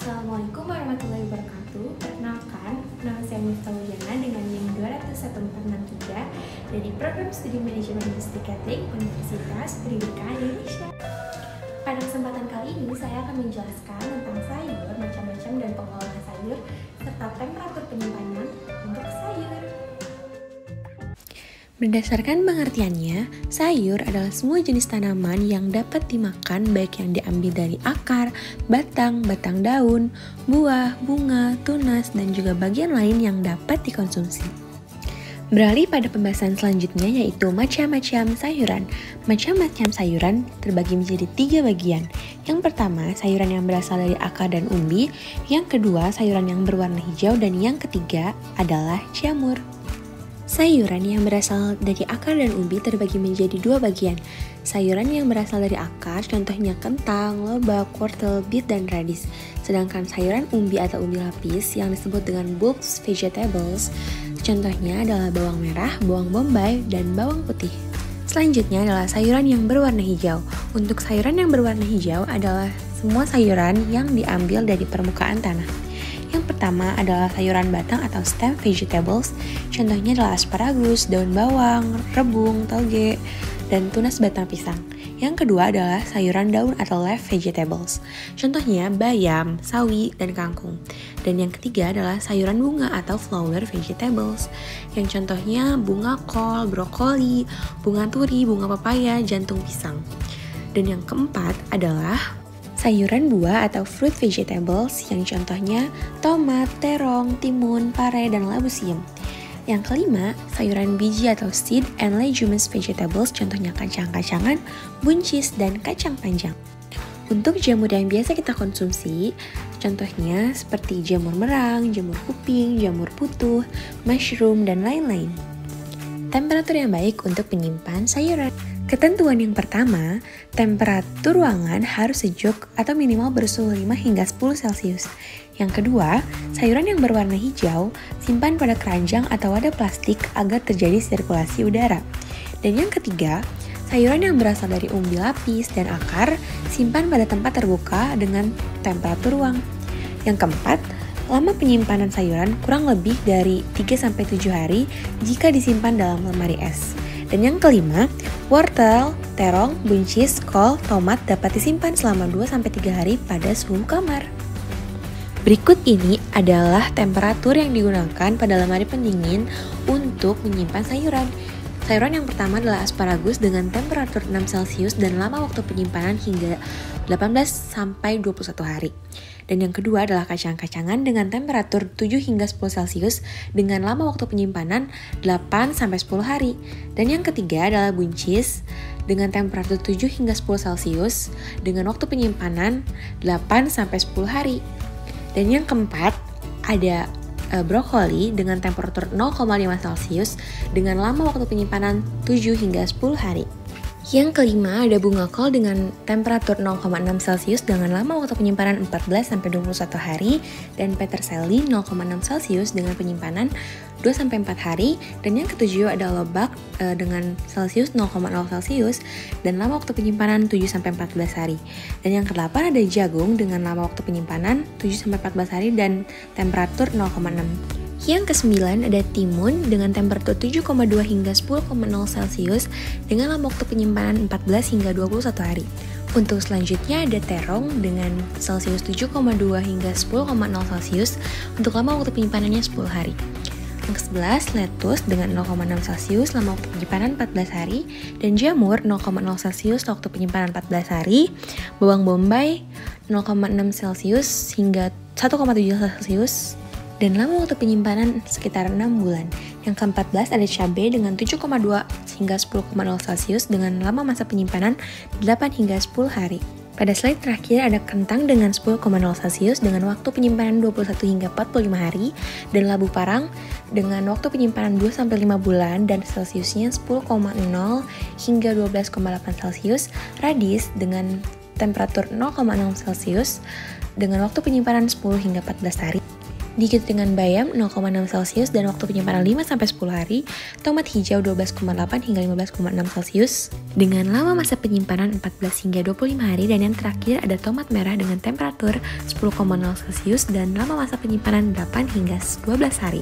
Assalamualaikum warahmatullahi wabarakatuh. Perkenalkan, nama saya Miftah Wujana dengan NIM 21463 dari Program Studi Manajemen Industri Catering Universitas Pendidikan Indonesia. Pada kesempatan kali ini saya akan menjelaskan tentang sayur, macam-macam dan pengolahan sayur, serta temperatur penyimpanan untuk sayur. Berdasarkan pengertiannya, sayur adalah semua jenis tanaman yang dapat dimakan baik yang diambil dari akar, batang daun, buah, bunga, tunas, dan juga bagian lain yang dapat dikonsumsi. Beralih pada pembahasan selanjutnya yaitu macam-macam sayuran. Macam-macam sayuran terbagi menjadi 3 bagian. Yang pertama, sayuran yang berasal dari akar dan umbi. Yang kedua, sayuran yang berwarna hijau. Dan yang ketiga adalah jamur. Sayuran yang berasal dari akar dan umbi terbagi menjadi 2 bagian. Sayuran yang berasal dari akar contohnya kentang, lobak, wortel, beet, dan radish. Sedangkan sayuran umbi atau umbi lapis yang disebut dengan bulbous vegetables contohnya adalah bawang merah, bawang bombay, dan bawang putih. Selanjutnya adalah sayuran yang berwarna hijau. Untuk sayuran yang berwarna hijau adalah semua sayuran yang diambil dari permukaan tanah. Yang pertama adalah sayuran batang atau stem vegetables, contohnya adalah asparagus, daun bawang, rebung, toge, dan tunas batang pisang. Yang kedua adalah sayuran daun atau leaf vegetables, contohnya bayam, sawi, dan kangkung. Dan yang ketiga adalah sayuran bunga atau flower vegetables, yang contohnya bunga kol, brokoli, bunga turi, bunga pepaya, jantung pisang. Dan yang keempat adalah sayuran buah atau fruit vegetables yang contohnya tomat, terong, timun, pare, dan labu siam. Yang kelima, sayuran biji atau seed and leguminous vegetables contohnya kacang-kacangan, buncis, dan kacang panjang. Untuk jamur yang biasa kita konsumsi, contohnya seperti jamur merang, jamur kuping, jamur putuh, mushroom, dan lain-lain. Temperatur yang baik untuk menyimpan sayuran. Ketentuan yang pertama, temperatur ruangan harus sejuk atau minimal bersuhu 5 hingga 10 Celcius. Yang kedua, sayuran yang berwarna hijau simpan pada keranjang atau wadah plastik agar terjadi sirkulasi udara. Dan yang ketiga, sayuran yang berasal dari umbi lapis dan akar simpan pada tempat terbuka dengan temperatur ruang. Yang keempat, lama penyimpanan sayuran kurang lebih dari 3-7 hari jika disimpan dalam lemari es. Dan yang kelima, wortel, terong, buncis, kol, tomat dapat disimpan selama 2-3 hari pada suhu kamar. Berikut ini adalah temperatur yang digunakan pada lemari pendingin untuk menyimpan sayuran. Sayuran yang pertama adalah asparagus dengan temperatur 6 Celcius dan lama waktu penyimpanan hingga 18-21 hari. Dan yang kedua adalah kacang-kacangan dengan temperatur 7 hingga 10 Celcius dengan lama waktu penyimpanan 8-10 hari. Dan yang ketiga adalah buncis dengan temperatur 7 hingga 10 Celcius dengan waktu penyimpanan 8-10 hari. Dan yang keempat ada brokoli dengan temperatur 0,5 Celcius dengan lama waktu penyimpanan 7 hingga 10 hari. Yang kelima ada bunga kol dengan temperatur 0,6 Celcius dengan lama waktu penyimpanan 14-21 hari, dan peterseli 0,6 Celcius dengan penyimpanan 2-4 hari. Dan yang ketujuh ada lobak dengan Celcius 0,0 Celcius dan lama waktu penyimpanan 7-14 hari. Dan yang kedelapan ada jagung dengan lama waktu penyimpanan 7-14 hari dan temperatur 0,6. Yang kesembilan ada timun dengan temperatur 7,2 hingga 10,0 Celcius dengan lama waktu penyimpanan 14 hingga 21 hari. Untuk selanjutnya ada terong dengan Celcius 7,2 hingga 10,0 Celcius untuk lama waktu penyimpanannya 10 hari. Yang ke-11 lettuce dengan 0,6 Celcius lama waktu penyimpanan 14 hari, dan jamur 0,0 Celcius waktu penyimpanan 14 hari, bawang bombay 0,6 Celcius hingga 1,7 Celcius dan lama waktu penyimpanan sekitar 6 bulan. Yang ke-14 ada cabai dengan 7,2 hingga 10,0 Celcius dengan lama masa penyimpanan 8 hingga 10 hari. Pada slide terakhir ada kentang dengan 10,0 Celcius dengan waktu penyimpanan 21 hingga 45 hari, dan labu parang dengan waktu penyimpanan 2-5 bulan dan Celciusnya 10,0 hingga 12,8 Celcius, radish dengan temperatur 0,6 Celcius dengan waktu penyimpanan 10 hingga 14 hari. Diikuti dengan bayam 0,6 Celcius dan waktu penyimpanan 5-10 hari, tomat hijau 12,8 hingga 15,6 Celcius, dengan lama masa penyimpanan 14 hingga 25 hari, dan yang terakhir ada tomat merah dengan temperatur 10,0 Celcius dan lama masa penyimpanan 8 hingga 12 hari.